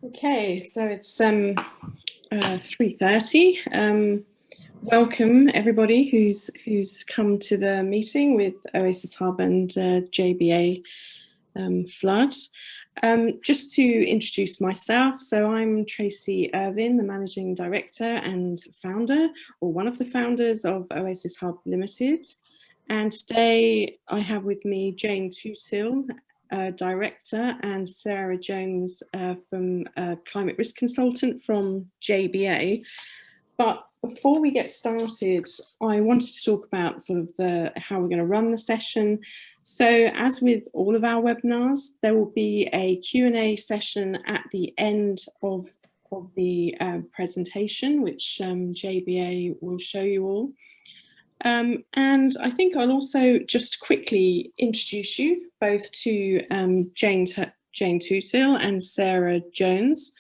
Okay, so it's 3:30. Welcome everybody who's come to the meeting with Oasis Hub and JBA Floods. Just to introduce myself, so I'm Tracy Irvin, the Managing Director and founder, or one of the founders of Oasis Hub Limited. And today I have with me Jane Toothill, Director, and Sarah Jones from Climate Risk Consultant from JBA. But before we get started, I wanted to talk about sort of how we're going to run the session. So as with all of our webinars, there will be a Q&A session at the end of the presentation, which JBA will show you all. And I think I'll also just quickly introduce you both to Jane Toothill and Sarah Jones.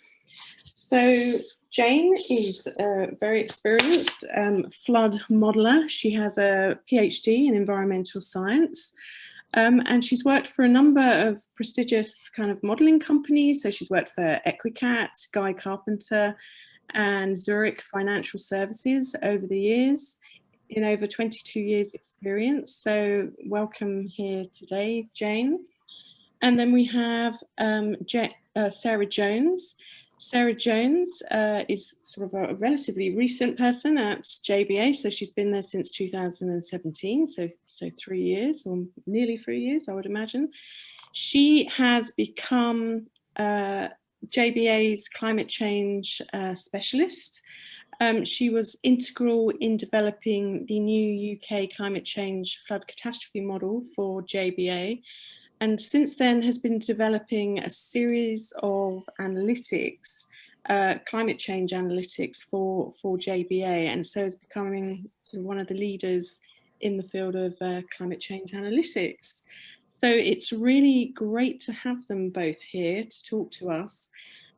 So Jane is a very experienced flood modeller. She has a PhD in environmental science, and she's worked for a number of prestigious kind of modelling companies. So she's worked for Equicat, Guy Carpenter, and Zurich Financial Services over the years, in over 22 years experience. So welcome here today, Jane. And then we have Sarah Jones. Sarah Jones is sort of a relatively recent person at JBA, so she's been there since 2017, so 3 years, or nearly 3 years, I would imagine. She has become JBA's climate change specialist. She was integral in developing the new UK climate change flood catastrophe model for JBA, and since then has been developing a series of analytics, climate change analytics for JBA, and so is becoming sort of one of the leaders in the field of climate change analytics. So it's really great to have them both here to talk to us.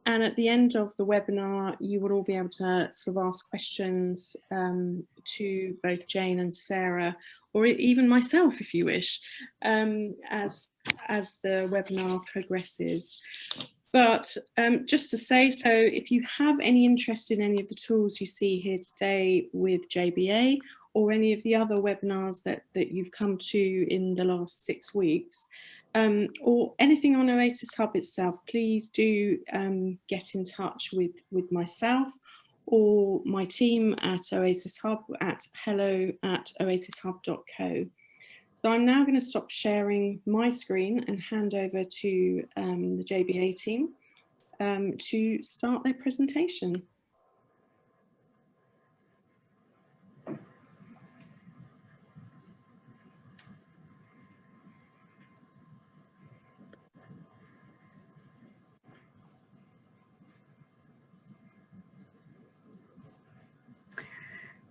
And at the end of the webinar, you will all be able to sort of ask questions to both Jane and Sarah, or even myself if you wish, as the webinar progresses. But just to say, so if you have any interest in any of the tools you see here today with JBA, or any of the other webinars that you've come to in the last 6 weeks, or anything on Oasis Hub itself, please do get in touch with myself or my team at Oasis Hub at hello@oasishub.co. So I'm now going to stop sharing my screen and hand over to the JBA team to start their presentation.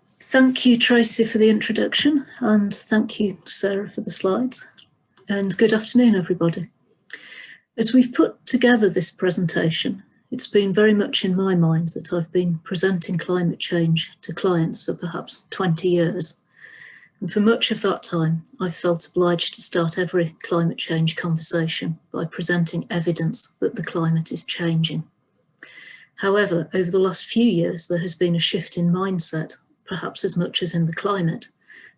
Thank you, Tracy, for the introduction, and thank you, Sarah, for the slides. And good afternoon, everybody. As we've put together this presentation, it's been very much in my mind that I've been presenting climate change to clients for perhaps 20 years. And for much of that time, I felt obliged to start every climate change conversation by presenting evidence that the climate is changing. However, over the last few years, there has been a shift in mindset, perhaps as much as in the climate,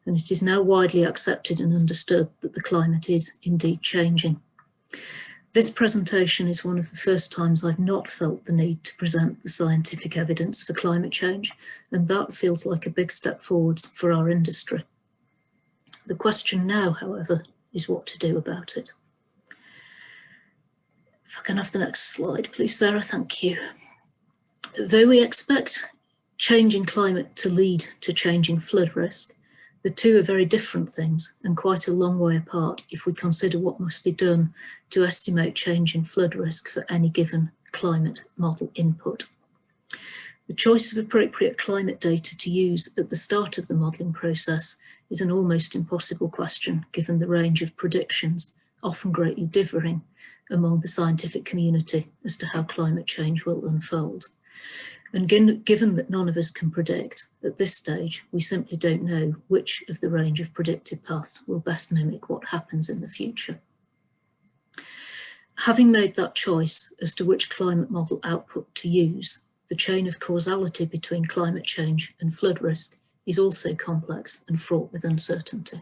and it is now widely accepted and understood that the climate is indeed changing. This presentation is one of the first times I've not felt the need to present the scientific evidence for climate change, and that feels like a big step forwards for our industry. The question now, however, is what to do about it. If I can have the next slide, please, Sarah, thank you. Though we expect changing climate to lead to changing flood risk, the two are very different things and quite a long way apart if we consider what must be done to estimate change in flood risk for any given climate model input. The choice of appropriate climate data to use at the start of the modelling process is an almost impossible question given the range of predictions, often greatly differing among the scientific community as to how climate change will unfold. And given that none of us can predict, at this stage, we simply don't know which of the range of predicted paths will best mimic what happens in the future. Having made that choice as to which climate model output to use, the chain of causality between climate change and flood risk is also complex and fraught with uncertainty.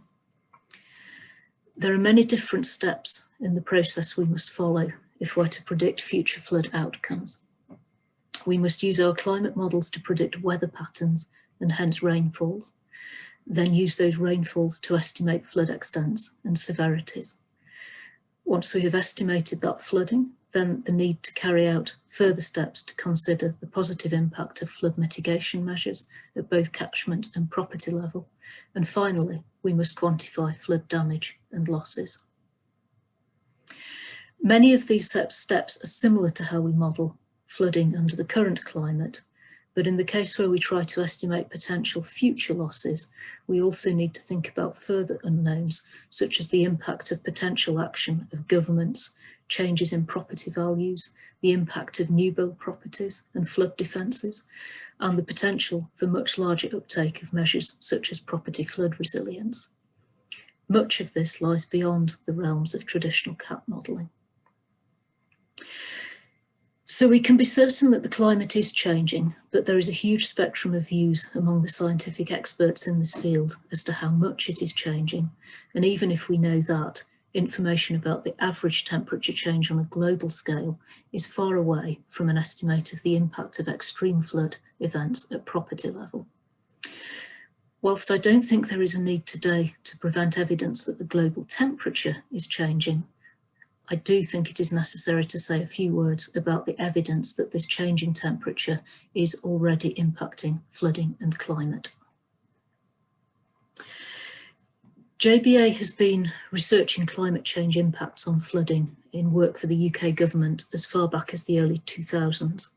There are many different steps in the process we must follow if we're to predict future flood outcomes. We must use our climate models to predict weather patterns and hence rainfalls, then use those rainfalls to estimate flood extents and severities. Once we have estimated that flooding, then the need to carry out further steps to consider the positive impact of flood mitigation measures at both catchment and property level. And finally, we must quantify flood damage and losses. Many of these steps are similar to how we model flooding under the current climate, but in the case where we try to estimate potential future losses, we also need to think about further unknowns, such as the impact of potential action of governments, changes in property values, the impact of new build properties and flood defences, and the potential for much larger uptake of measures such as property flood resilience. Much of this lies beyond the realms of traditional CAP modelling. So we can be certain that the climate is changing, but there is a huge spectrum of views among the scientific experts in this field as to how much it is changing. And even if we know that, information about the average temperature change on a global scale is far away from an estimate of the impact of extreme flood events at property level. Whilst I don't think there is a need today to prevent evidence that the global temperature is changing, I do think it is necessary to say a few words about the evidence that this changing temperature is already impacting flooding and climate. JBA has been researching climate change impacts on flooding in work for the UK government as far back as the early 2000s.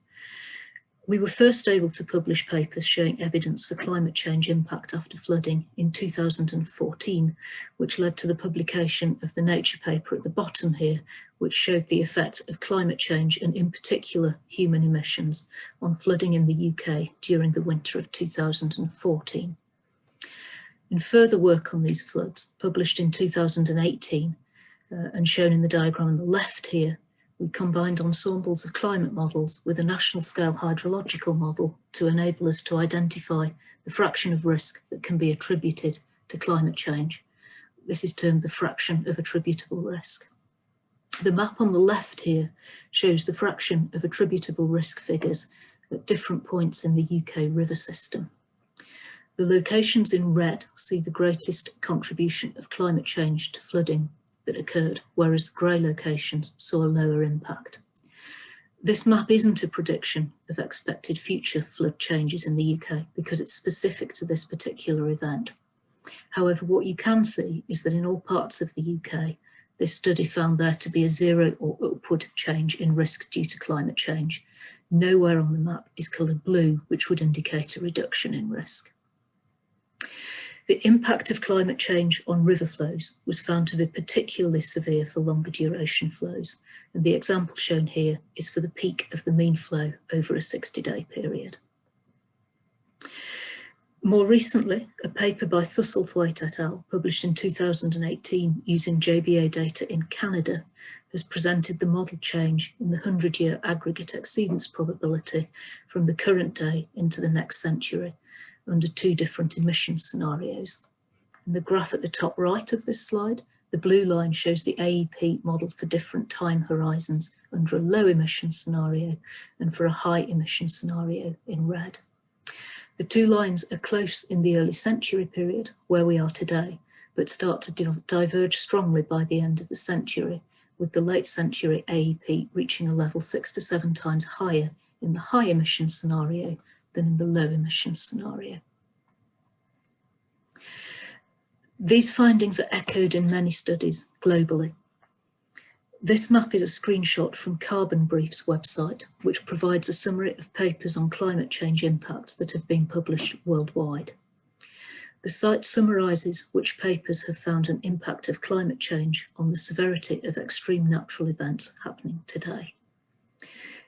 We were first able to publish papers showing evidence for climate change impact after flooding in 2014, which led to the publication of the Nature paper at the bottom here, which showed the effect of climate change and in particular human emissions on flooding in the UK during the winter of 2014. In further work on these floods, published in 2018 and shown in the diagram on the left here, we combined ensembles of climate models with a national scale hydrological model to enable us to identify the fraction of risk that can be attributed to climate change. This is termed the fraction of attributable risk. The map on the left here shows the fraction of attributable risk figures at different points in the UK river system. The locations in red see the greatest contribution of climate change to flooding that occurred, whereas the grey locations saw a lower impact. This map isn't a prediction of expected future flood changes in the UK because it's specific to this particular event. However, what you can see is that in all parts of the UK, this study found there to be a zero or upward change in risk due to climate change. Nowhere on the map is coloured blue, which would indicate a reduction in risk. The impact of climate change on river flows was found to be particularly severe for longer duration flows, and the example shown here is for the peak of the mean flow over a 60-day period. More recently, a paper by Toothill et al., published in 2018 using JBA data in Canada, has presented the model change in the 100-year aggregate exceedance probability from the current day into the next century, under two different emission scenarios. In the graph at the top right of this slide, the blue line shows the AEP model for different time horizons under a low emission scenario and for a high emission scenario in red. The two lines are close in the early century period, where we are today, but start to diverge strongly by the end of the century, with the late century AEP reaching a level 6 to 7 times higher in the high emission scenario than in the low emissions scenario. These findings are echoed in many studies globally. This map is a screenshot from Carbon Brief's website, which provides a summary of papers on climate change impacts that have been published worldwide. The site summarises which papers have found an impact of climate change on the severity of extreme natural events happening today.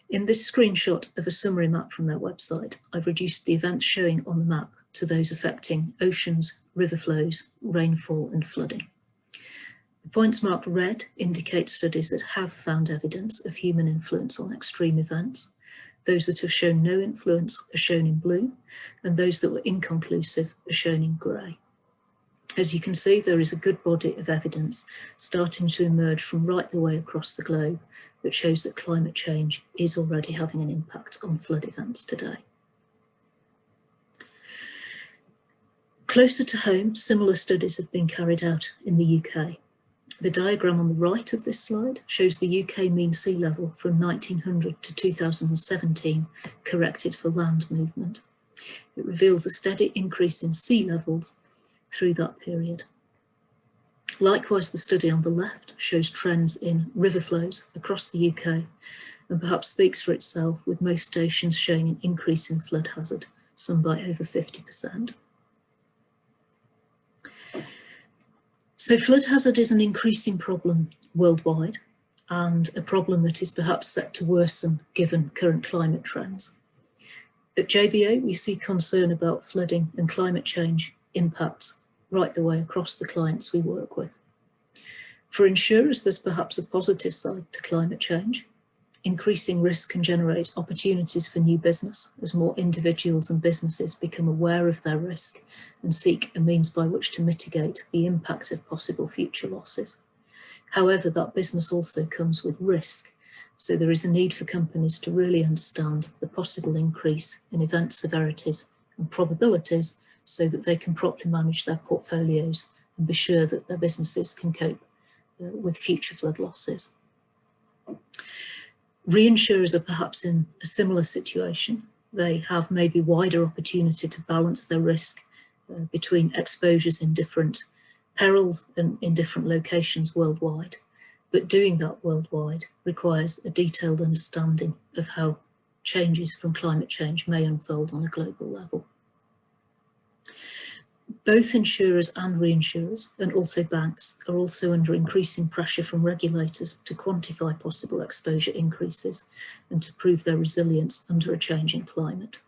In this screenshot of a summary map from their website, I've reduced the events showing on the map to those affecting oceans, river flows, rainfall and flooding. The points marked red indicate studies that have found evidence of human influence on extreme events. Those that have shown no influence are shown in blue, and those that were inconclusive are shown in grey. As you can see, there is a good body of evidence starting to emerge from right the way across the globe that shows that climate change is already having an impact on flood events today. Closer to home, similar studies have been carried out in the UK. The diagram on the right of this slide shows the UK mean sea level from 1900 to 2017 corrected for land movement. It reveals a steady increase in sea levels through that period. Likewise, the study on the left shows trends in river flows across the UK and perhaps speaks for itself, with most stations showing an increase in flood hazard, some by over 50%. So flood hazard is an increasing problem worldwide, and a problem that is perhaps set to worsen given current climate trends. At JBA, we see concern about flooding and climate change impacts right the way across the clients we work with. For insurers, there's perhaps a positive side to climate change. Increasing risk can generate opportunities for new business as more individuals and businesses become aware of their risk and seek a means by which to mitigate the impact of possible future losses. However, that business also comes with risk, so there is a need for companies to really understand the possible increase in event severities and probabilities so that they can properly manage their portfolios and be sure that their businesses can cope with future flood losses. Reinsurers are perhaps in a similar situation. They have maybe wider opportunity to balance their risk between exposures in different perils and in different locations worldwide. But doing that worldwide requires a detailed understanding of how changes from climate change may unfold on a global level. Both insurers and reinsurers, and also banks, are also under increasing pressure from regulators to quantify possible exposure increases and to prove their resilience under a changing climate.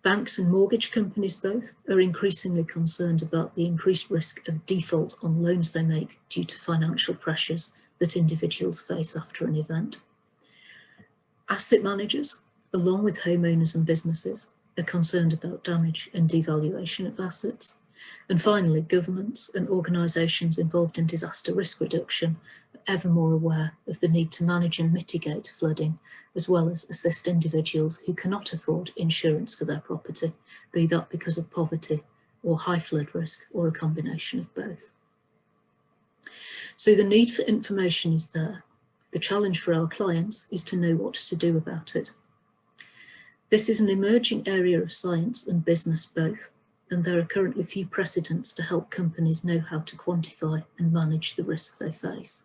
Banks and mortgage companies both are increasingly concerned about the increased risk of default on loans they make due to financial pressures that individuals face after an event. Asset managers, along with homeowners and businesses, are concerned about damage and devaluation of assets. And finally, governments and organisations involved in disaster risk reduction are ever more aware of the need to manage and mitigate flooding, as well as assist individuals who cannot afford insurance for their property, be that because of poverty or high flood risk or a combination of both. So the need for information is there. The challenge for our clients is to know what to do about it. This is an emerging area of science and business both, and there are currently few precedents to help companies know how to quantify and manage the risk they face.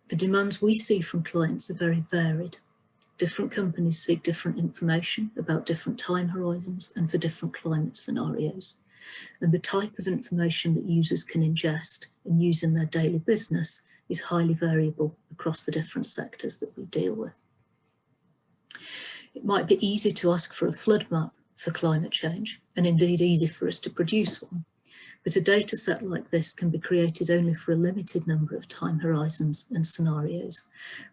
The demands we see from clients are very varied. Different companies seek different information about different time horizons and for different climate scenarios. And the type of information that users can ingest and use in their daily business is highly variable across the different sectors that we deal with. It might be easy to ask for a flood map for climate change, and indeed easy for us to produce one. But a data set like this can be created only for a limited number of time horizons and scenarios,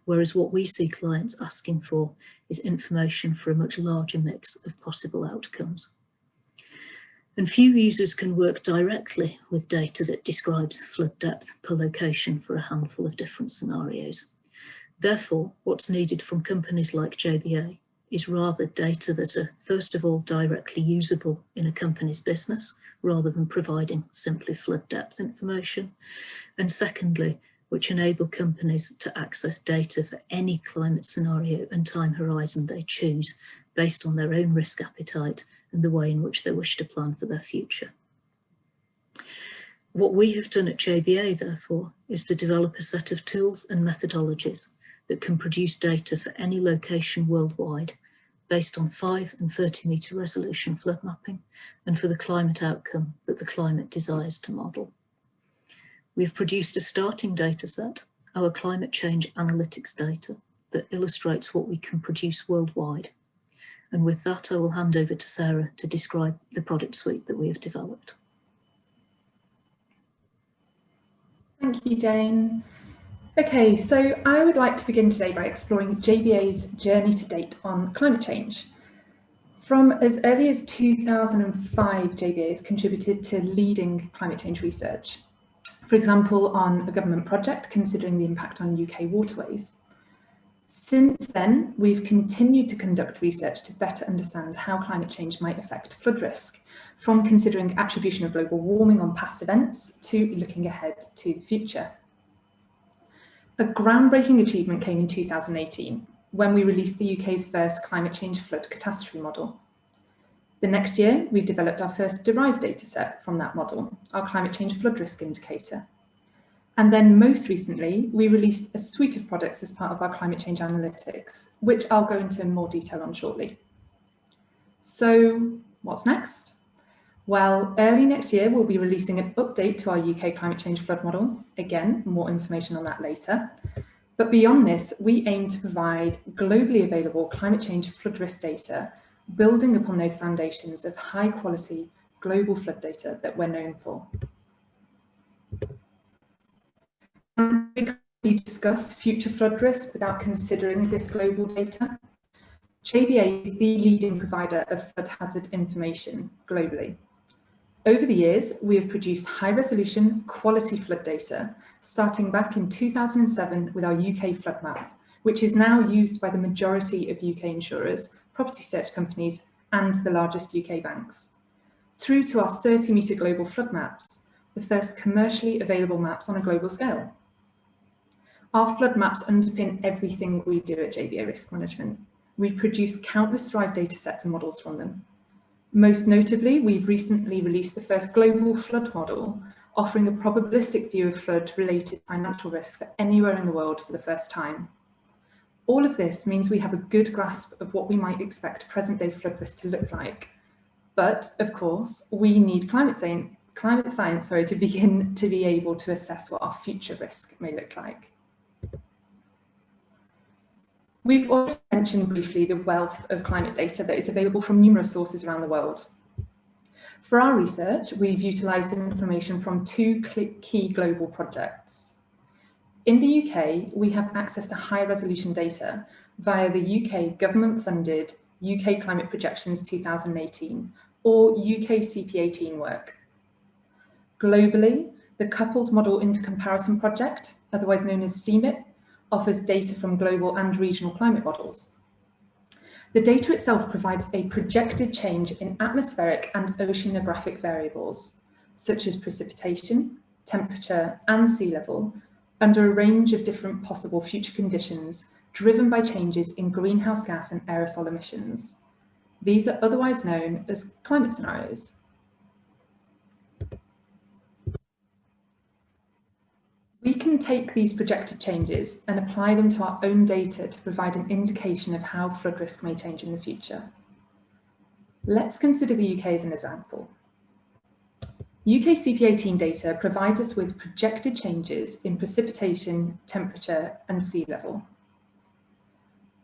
whereas what we see clients asking for is information for a much larger mix of possible outcomes. And few users can work directly with data that describes flood depth per location for a handful of different scenarios. Therefore, what's needed from companies like JBA is rather data that are, first of all, directly usable in a company's business, rather than providing simply flood depth information. And secondly, which enable companies to access data for any climate scenario and time horizon they choose, based on their own risk appetite and the way in which they wish to plan for their future. What we have done at JBA, therefore, is to develop a set of tools and methodologies that can produce data for any location worldwide based on 5 and 30 metre resolution flood mapping and for the climate outcome that the climate desires to model. We've produced a starting data set, our climate change analytics data, that illustrates what we can produce worldwide. And with that, I will hand over to Sarah to describe the product suite that we have developed. Thank you, Jane. Okay, so I would like to begin today by exploring JBA's journey to date on climate change. From as early as 2005, JBA has contributed to leading climate change research, for example, on a government project considering the impact on UK waterways. Since then, we've continued to conduct research to better understand how climate change might affect flood risk, from considering attribution of global warming on past events to looking ahead to the future. A groundbreaking achievement came in 2018 when we released the UK's first climate change flood catastrophe model. The next year, we developed our first derived dataset from that model, our climate change flood risk indicator. And then most recently, we released a suite of products as part of our climate change analytics, which I'll go into more detail on shortly. So what's next? Well, early next year, we'll be releasing an update to our UK climate change flood model. Again, more information on that later. But beyond this, we aim to provide globally available climate change flood risk data, building upon those foundations of high quality global flood data that we're known for. We can't discuss future flood risk without considering this global data. JBA is the leading provider of flood hazard information globally. Over the years, we have produced high-resolution, quality flood data, starting back in 2007 with our UK flood map, which is now used by the majority of UK insurers, property search companies, and the largest UK banks, through to our 30-metre global flood maps, the first commercially available maps on a global scale. Our flood maps underpin everything we do at JBA Risk Management. We produce countless derived data sets and models from them. Most notably, we've recently released the first global flood model, offering a probabilistic view of flood-related financial risk for anywhere in the world for the first time. All of this means we have a good grasp of what we might expect present-day flood risk to look like. But, of course, we need climate science to begin to be able to assess what our future risk may look like. We've already mentioned briefly the wealth of climate data that is available from numerous sources around the world. For our research, we've utilised information from two key global projects. In the UK, we have access to high-resolution data via the UK government-funded UK Climate Projections 2018, or UK CP18 work. Globally, the Coupled Model Intercomparison Project, otherwise known as CMIP, offers data from global and regional climate models. The data itself provides a projected change in atmospheric and oceanographic variables, such as precipitation, temperature, and sea level, under a range of different possible future conditions driven by changes in greenhouse gas and aerosol emissions. These are otherwise known as climate scenarios. We can take these projected changes and apply them to our own data to provide an indication of how flood risk may change in the future. Let's consider the UK as an example. UK CP18 data provides us with projected changes in precipitation, temperature, and sea level.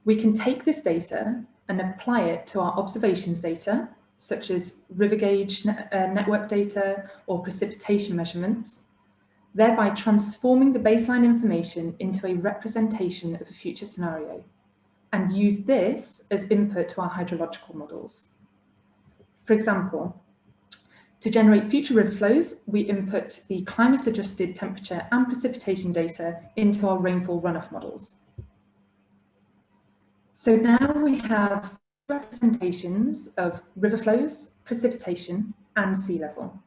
We can take this data and apply it to our observations data, such as river gauge network data or precipitation measurements, thereby transforming the baseline information into a representation of a future scenario, and use this as input to our hydrological models. For example, to generate future river flows, we input the climate-adjusted temperature and precipitation data into our rainfall runoff models. So now we have representations of river flows, precipitation, and sea level.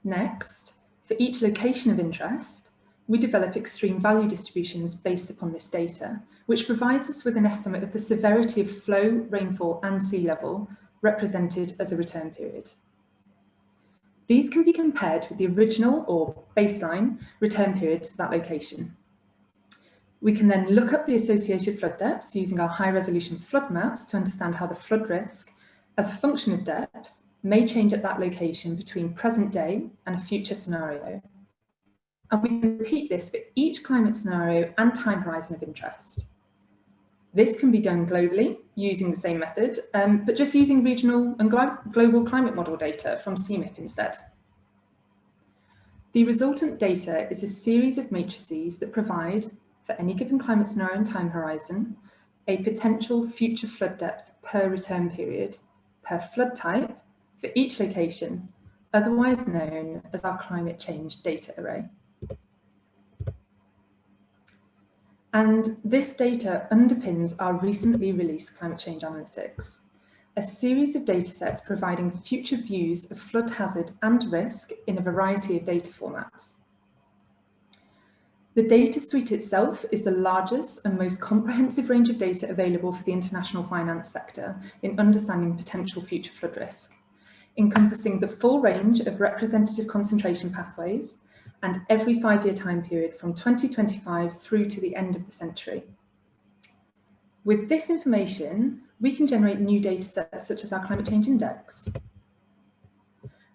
Next, for each location of interest, we develop extreme value distributions based upon this data, which provides us with an estimate of the severity of flow, rainfall, and sea level represented as a return period. These can be compared with the original or baseline return periods for that location. We can then look up the associated flood depths using our high-resolution flood maps to understand how the flood risk, as a function of depth, may change at that location between present day and a future scenario. And we can repeat this for each climate scenario and time horizon of interest. This can be done globally using the same method, but just using regional and global climate model data from CMIP instead. The resultant data is a series of matrices that provide, for any given climate scenario and time horizon, a potential future flood depth per return period, per flood type, for each location, otherwise known as our climate change data array. And this data underpins our recently released climate change analytics, a series of datasets providing future views of flood hazard and risk in a variety of data formats. The data suite itself is the largest and most comprehensive range of data available for the international finance sector in understanding potential future flood risk, encompassing the full range of representative concentration pathways and every 5-year time period from 2025 through to the end of the century. With this information, we can generate new data sets such as our climate change index.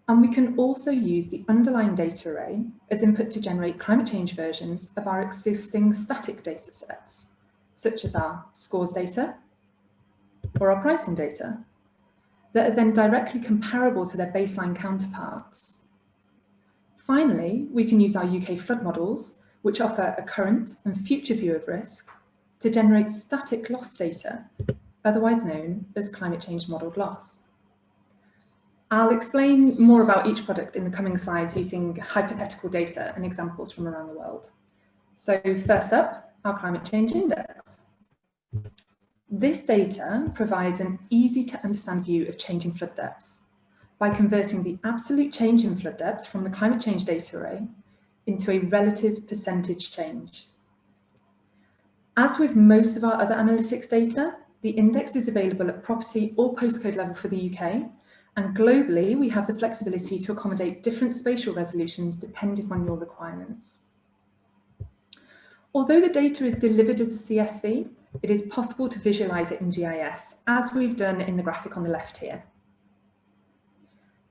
And we can also use the underlying data array as input to generate climate change versions of our existing static data sets, such as our scores data or our pricing data, that are then directly comparable to their baseline counterparts. Finally, we can use our UK flood models, which offer a current and future view of risk, to generate static loss data, otherwise known as climate change modelled loss. I'll explain more about each product in the coming slides using hypothetical data and examples from around the world. So first up, our climate change index. This data provides an easy to understand view of changing flood depths by converting the absolute change in flood depth from the climate change data array into a relative percentage change. As with most of our other analytics data, the index is available at property or postcode level for the UK, and globally we have the flexibility to accommodate different spatial resolutions depending on your requirements. Although the data is delivered as a CSV, it is possible to visualize it in GIS, as we've done in the graphic on the left here.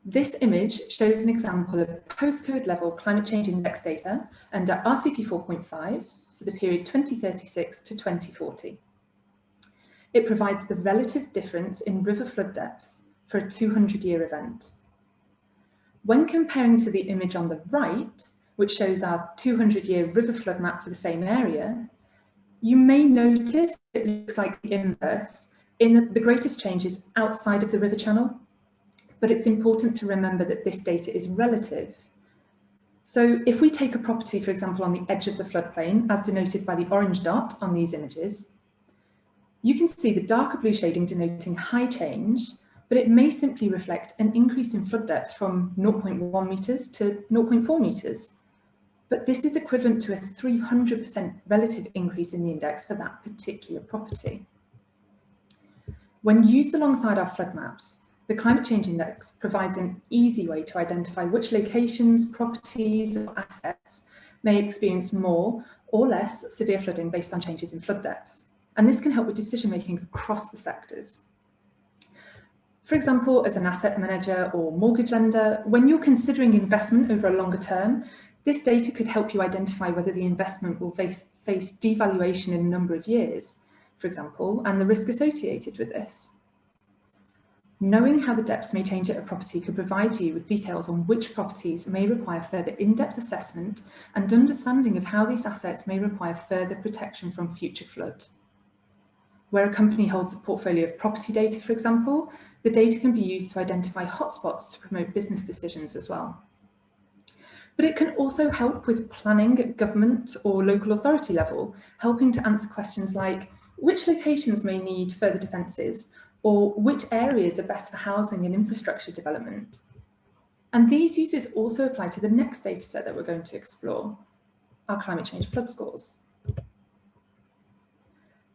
This image shows an example of postcode level climate change index data under RCP 4.5 for the period 2036 to 2040. It provides the relative difference in river flood depth for a 200-year event. When comparing to the image on the right, which shows our 200-year river flood map for the same area, you may notice it looks like the inverse, in that the greatest change is outside of the river channel. But it's important to remember that this data is relative. So if we take a property, for example, on the edge of the floodplain, as denoted by the orange dot on these images, you can see the darker blue shading denoting high change, but it may simply reflect an increase in flood depth from 0.1 metres to 0.4 metres. But this is equivalent to a 300% relative increase in the index for that particular property. When used alongside our flood maps, the Climate Change Index provides an easy way to identify which locations, properties, or assets may experience more or less severe flooding based on changes in flood depths. And this can help with decision making across the sectors. For example, as an asset manager or mortgage lender, when you're considering investment over a longer term, this data could help you identify whether the investment will face devaluation in a number of years, for example, and the risk associated with this. Knowing how the depths may change at a property could provide you with details on which properties may require further in-depth assessment and understanding of how these assets may require further protection from future flood. Where a company holds a portfolio of property data, for example, the data can be used to identify hotspots to promote business decisions as well. But it can also help with planning at government or local authority level, helping to answer questions like which locations may need further defences, or which areas are best for housing and infrastructure development. And these uses also apply to the next data set that we're going to explore, our climate change flood scores.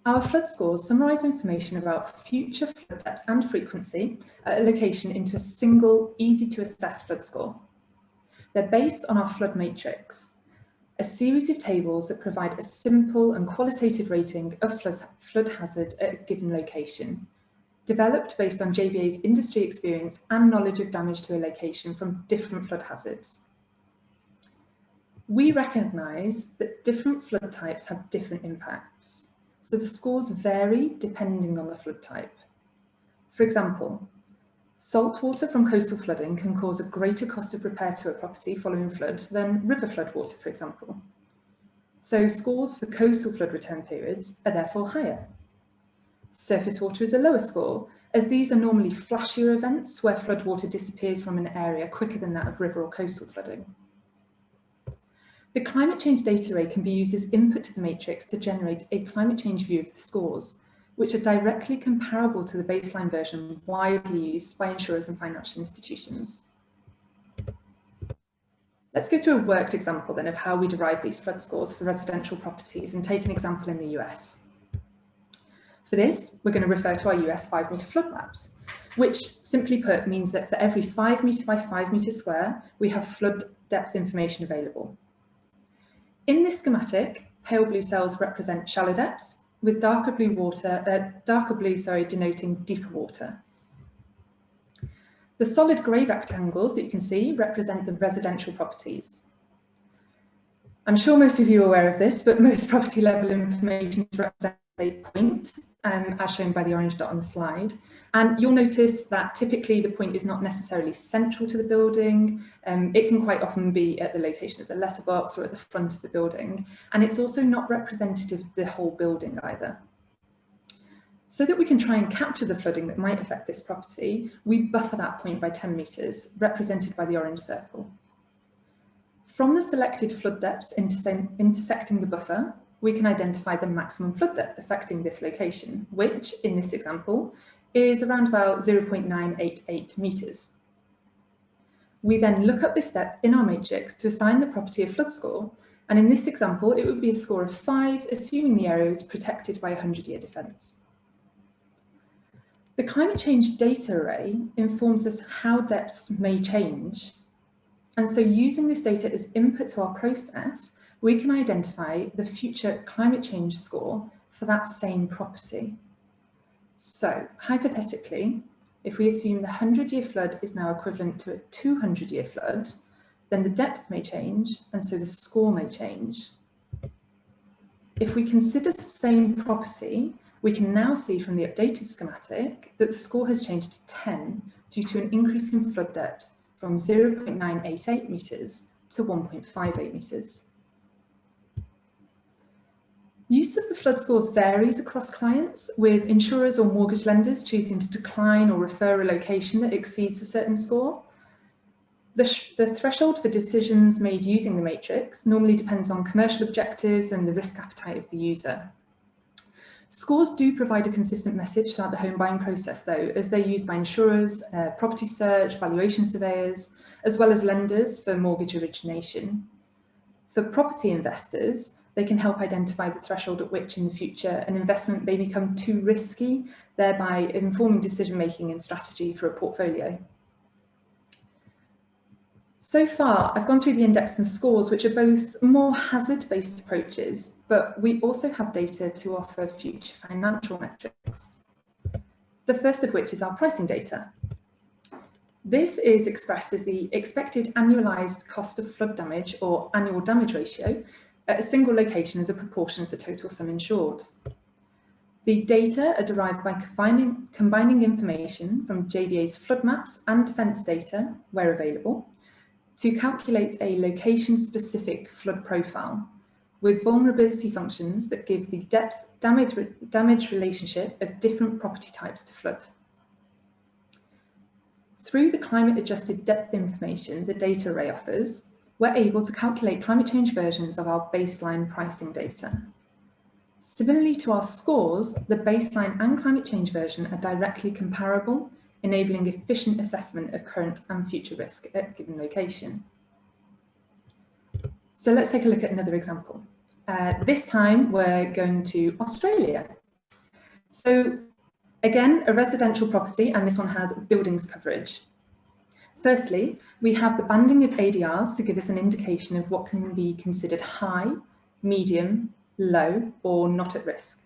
Our flood scores summarise information about future flood depth and frequency at a location into a single, easy to assess flood score. They're based on our flood matrix, a series of tables that provide a simple and qualitative rating of flood hazard at a given location, developed based on JBA's industry experience and knowledge of damage to a location from different flood hazards. We recognise that different flood types have different impacts, so the scores vary depending on the flood type. For example, Salt water from coastal flooding can cause a greater cost of repair to a property following flood than river flood water, for example. So scores for coastal flood return periods are therefore higher. Surface water is a lower score, as these are normally flashier events where flood water disappears from an area quicker than that of river or coastal flooding. The climate change data array can be used as input to the matrix to generate a climate change view of the scores, which are directly comparable to the baseline version widely used by insurers and financial institutions. Let's go through a worked example then of how we derive these flood scores for residential properties and take an example in the US. For this, we're going to refer to our US 5-metre flood maps, which simply put means that for every 5 metre by 5 metre square, we have flood depth information available. In this schematic, pale blue cells represent shallow depths, with darker blue denoting deeper water. The solid grey rectangles that you can see represent the residential properties. I'm sure most of you are aware of this, but most property level information represents a point, as shown by the orange dot on the slide. And you'll notice that typically the point is not necessarily central to the building. It can quite often be at the location of the letterbox or at the front of the building. And it's also not representative of the whole building either. So that we can try and capture the flooding that might affect this property, we buffer that point by 10 metres, represented by the orange circle. From the selected flood depths intersecting the buffer, we can identify the maximum flood depth affecting this location, which in this example is around about 0.988 metres. We then look up this depth in our matrix to assign the property a flood score, and in this example it would be a score of 5, assuming the area is protected by a 100-year defence. The climate change data array informs us how depths may change, and so using this data as input to our process, we can identify the future climate change score for that same property. So, hypothetically, if we assume the 100-year flood is now equivalent to a 200-year flood, then the depth may change, and so the score may change. If we consider the same property, we can now see from the updated schematic that the score has changed to 10 due to an increase in flood depth from 0.988 metres to 1.58 metres. Use of the flood scores varies across clients, with insurers or mortgage lenders choosing to decline or refer a location that exceeds a certain score. The threshold for decisions made using the matrix normally depends on commercial objectives and the risk appetite of the user. Scores do provide a consistent message throughout the home buying process though, as they're used by insurers, property search, valuation surveyors, as well as lenders for mortgage origination. For property investors, they can help identify the threshold at which in the future an investment may become too risky, thereby informing decision-making and strategy for a portfolio. So far, I've gone through the index and scores, which are both more hazard-based approaches, but we also have data to offer future financial metrics. The first of which is our pricing data. This is expressed as the expected annualised cost of flood damage, or annual damage ratio, at a single location as a proportion of the total sum insured. The data are derived by combining information from JBA's flood maps and defence data, where available, to calculate a location-specific flood profile, with vulnerability functions that give the depth damage relationship of different property types to flood. Through the climate-adjusted depth information the data array offers, we're able to calculate climate change versions of our baseline pricing data. Similarly to our scores, the baseline and climate change version are directly comparable, enabling efficient assessment of current and future risk at a given location. So let's take a look at another example. This time we're going to Australia. So again, a residential property, and this one has buildings coverage. Firstly, we have the banding of ADRs to give us an indication of what can be considered high, medium, low, or not at risk.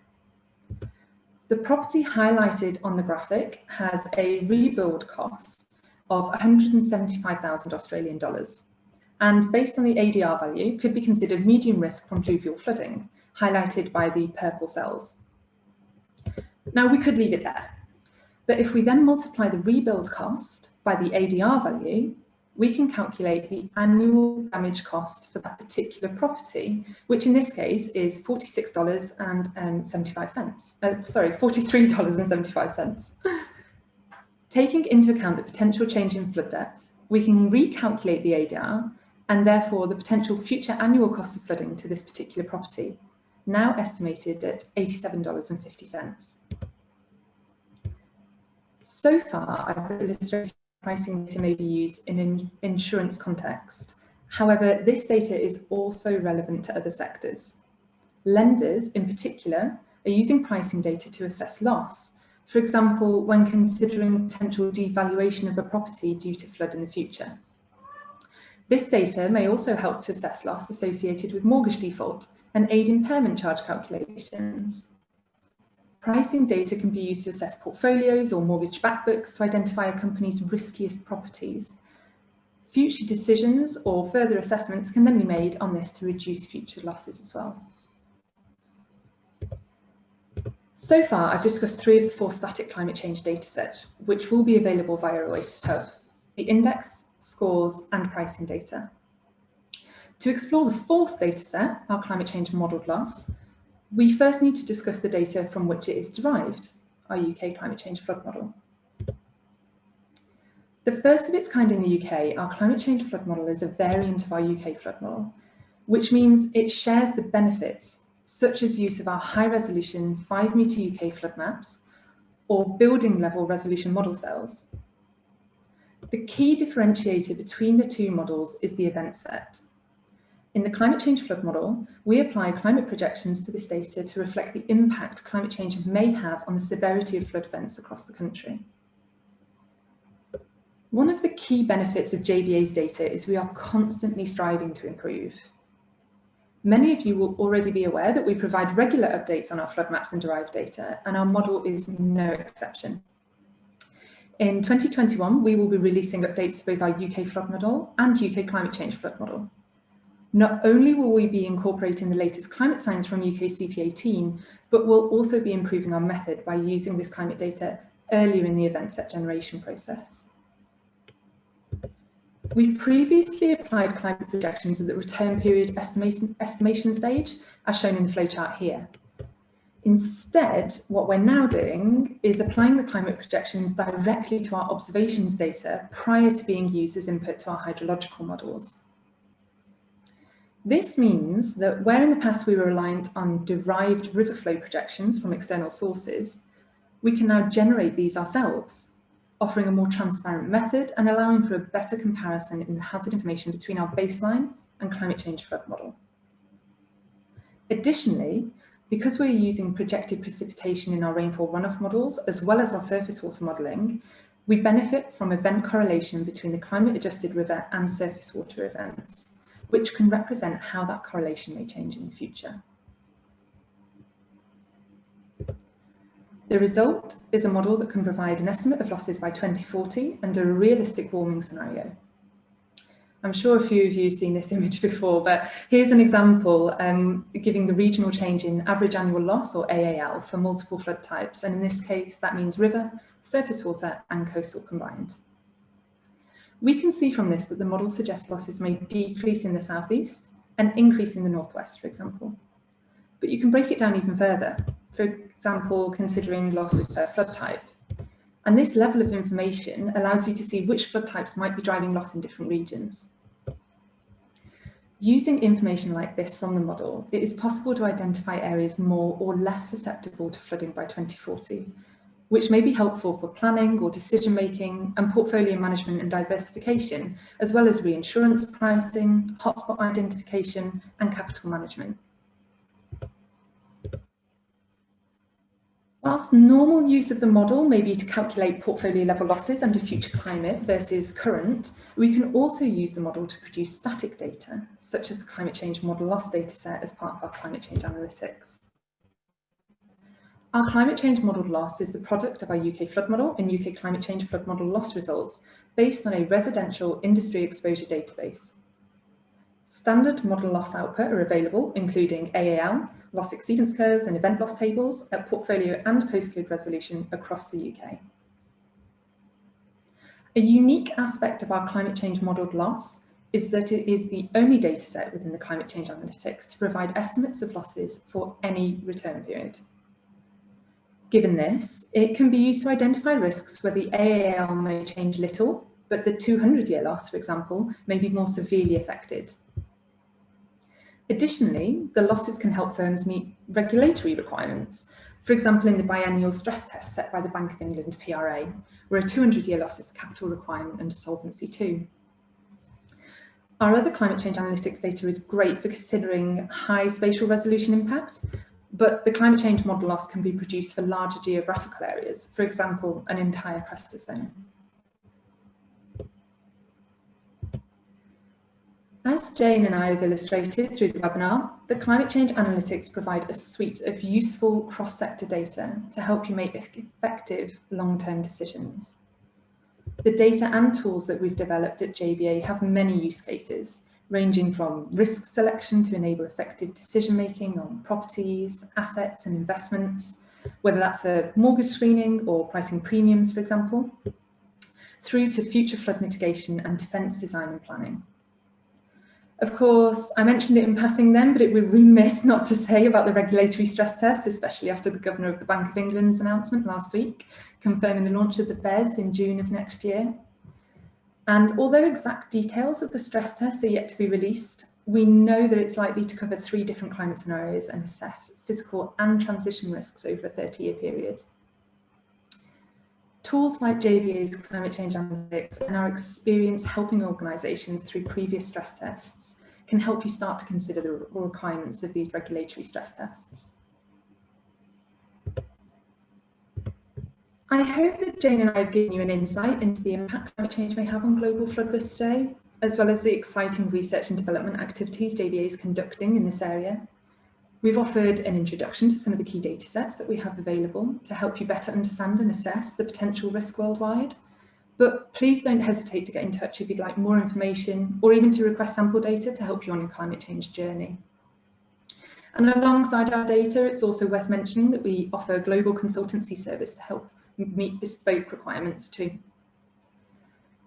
The property highlighted on the graphic has a rebuild cost of 175,000 Australian dollars, and based on the ADR value, could be considered medium risk from fluvial flooding, highlighted by the purple cells. Now, we could leave it there, But if we then multiply the rebuild cost by the ADR value, we can calculate the annual damage cost for that particular property, which in this case is $43.75. Taking into account the potential change in flood depth, we can recalculate the ADR and therefore the potential future annual cost of flooding to this particular property, now estimated at $87.50. So far, I've illustrated pricing data may be used in an insurance context. However, this data is also relevant to other sectors. Lenders, in particular, are using pricing data to assess loss. For example, when considering potential devaluation of a property due to flood in the future. This data may also help to assess loss associated with mortgage default and aid impairment charge calculations. Pricing data can be used to assess portfolios or mortgage backbooks to identify a company's riskiest properties. Future decisions or further assessments can then be made on this to reduce future losses as well. So far, I've discussed 3 of the 4 static climate change datasets, which will be available via Oasis Hub: the index, scores, and pricing data. To explore the 4th dataset, our climate change modelled loss, we first need to discuss the data from which it is derived, our UK climate change flood model. The first of its kind in the UK, our climate change flood model is a variant of our UK flood model, which means it shares the benefits such as use of our high-resolution 5-metre UK flood maps or building-level resolution model cells. The key differentiator between the 2 models is the event set. In the climate change flood model, we apply climate projections to this data to reflect the impact climate change may have on the severity of flood events across the country. One of the key benefits of JBA's data is we are constantly striving to improve. Many of you will already be aware that we provide regular updates on our flood maps and derived data, and our model is no exception. In 2021, we will be releasing updates to both our UK flood model and UK climate change flood model. Not only will we be incorporating the latest climate science from UK CP18, but we'll also be improving our method by using this climate data earlier in the event set generation process. We previously applied climate projections at the return period estimation stage, as shown in the flowchart here. Instead, what we're now doing is applying the climate projections directly to our observations data prior to being used as input to our hydrological models. This means that where in the past we were reliant on derived river flow projections from external sources, we can now generate these ourselves, offering a more transparent method and allowing for a better comparison in the hazard information between our baseline and climate change flood model. Additionally, because we're using projected precipitation in our rainfall runoff models, as well as our surface water modelling, we benefit from event correlation between the climate-adjusted river and surface water events, which can represent how that correlation may change in the future. The result is a model that can provide an estimate of losses by 2040 under a realistic warming scenario. I'm sure a few of you have seen this image before, but here's an example giving the regional change in average annual loss, or AAL, for multiple flood types. And in this case, that means river, surface water, and coastal combined. We can see from this that the model suggests losses may decrease in the southeast and increase in the northwest, for example. But you can break it down even further. For example, considering losses per flood type. And this level of information allows you to see which flood types might be driving loss in different regions. Using information like this from the model, it is possible to identify areas more or less susceptible to flooding by 2040, which may be helpful for planning or decision-making and portfolio management and diversification, as well as reinsurance pricing, hotspot identification, and capital management. Whilst normal use of the model may be to calculate portfolio level losses under future climate versus current, we can also use the model to produce static data, such as the climate change model loss dataset as part of our climate change analytics. Our climate change modelled loss is the product of our UK flood model and UK climate change flood model loss results based on a residential industry exposure database. Standard model loss output are available, including AAL, loss exceedance curves and event loss tables at portfolio and postcode resolution across the UK. A unique aspect of our climate change modelled loss is that it is the only data set within the climate change analytics to provide estimates of losses for any return period. Given this, it can be used to identify risks where the AAL may change little, but the 200-year loss, for example, may be more severely affected. Additionally, the losses can help firms meet regulatory requirements, for example, in the biennial stress test set by the Bank of England PRA, where a 200-year loss is a capital requirement under Solvency II. Our other climate change analytics data is great for considering high spatial resolution impact, but the climate change model loss can be produced for larger geographical areas, for example, an entire cluster zone. As Jane and I have illustrated through the webinar, the climate change analytics provide a suite of useful cross-sector data to help you make effective long-term decisions. The data and tools that we've developed at JBA have many use cases, ranging from risk selection to enable effective decision-making on properties, assets and investments, whether that's for mortgage screening or pricing premiums, for example, through to future flood mitigation and defence design and planning. Of course, I mentioned it in passing then, but it would be remiss not to say about the regulatory stress test, especially after the Governor of the Bank of England's announcement last week, confirming the launch of the BES in June of next year. And although exact details of the stress test are yet to be released, we know that it's likely to cover 3 different climate scenarios and assess physical and transition risks over a 30-year period. Tools like JBA's Climate Change Analytics and our experience helping organisations through previous stress tests can help you start to consider the requirements of these regulatory stress tests. I hope that Jane and I have given you an insight into the impact climate change may have on global flood risk today, as well as the exciting research and development activities JBA is conducting in this area. We've offered an introduction to some of the key data sets that we have available to help you better understand and assess the potential risk worldwide. But please don't hesitate to get in touch if you'd like more information or even to request sample data to help you on your climate change journey. And alongside our data, it's also worth mentioning that we offer a global consultancy service to help meet bespoke requirements too.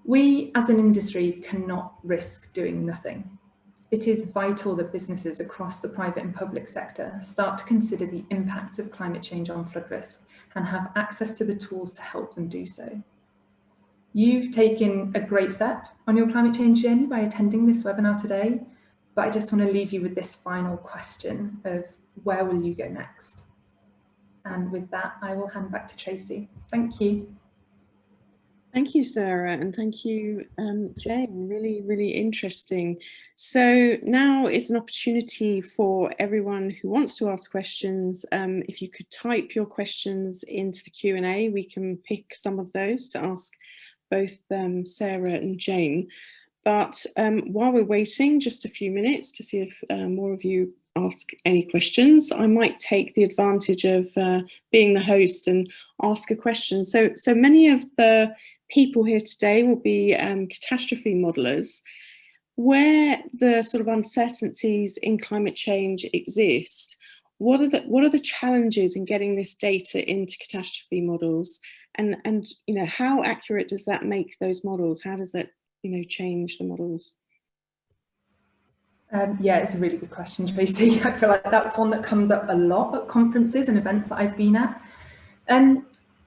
We as an industry cannot risk doing nothing. It is vital that businesses across the private and public sector start to consider the impacts of climate change on flood risk and have access to the tools to help them do so. You've taken a great step on your climate change journey by attending this webinar today, but I just want to leave you with this final question of where will you go next? And with that, I will hand back to Tracy. Thank you. Thank you, Sarah, and thank you, Jane. Really, really interesting. So now it's an opportunity for everyone who wants to ask questions. If you could type your questions into the Q&A, we can pick some of those to ask both Sarah and Jane. But while we're waiting just a few minutes to see if more of you ask any questions, I might take the advantage of being the host and ask a question. So many of the people here today will be catastrophe modelers. Where the sort of uncertainties in climate change exist, what are the challenges in getting this data into catastrophe models, and you know, how accurate does that make those models? How does that, you know, change the models? Yeah, it's a really good question, Tracy. I feel like that's one that comes up a lot at conferences and events that I've been at.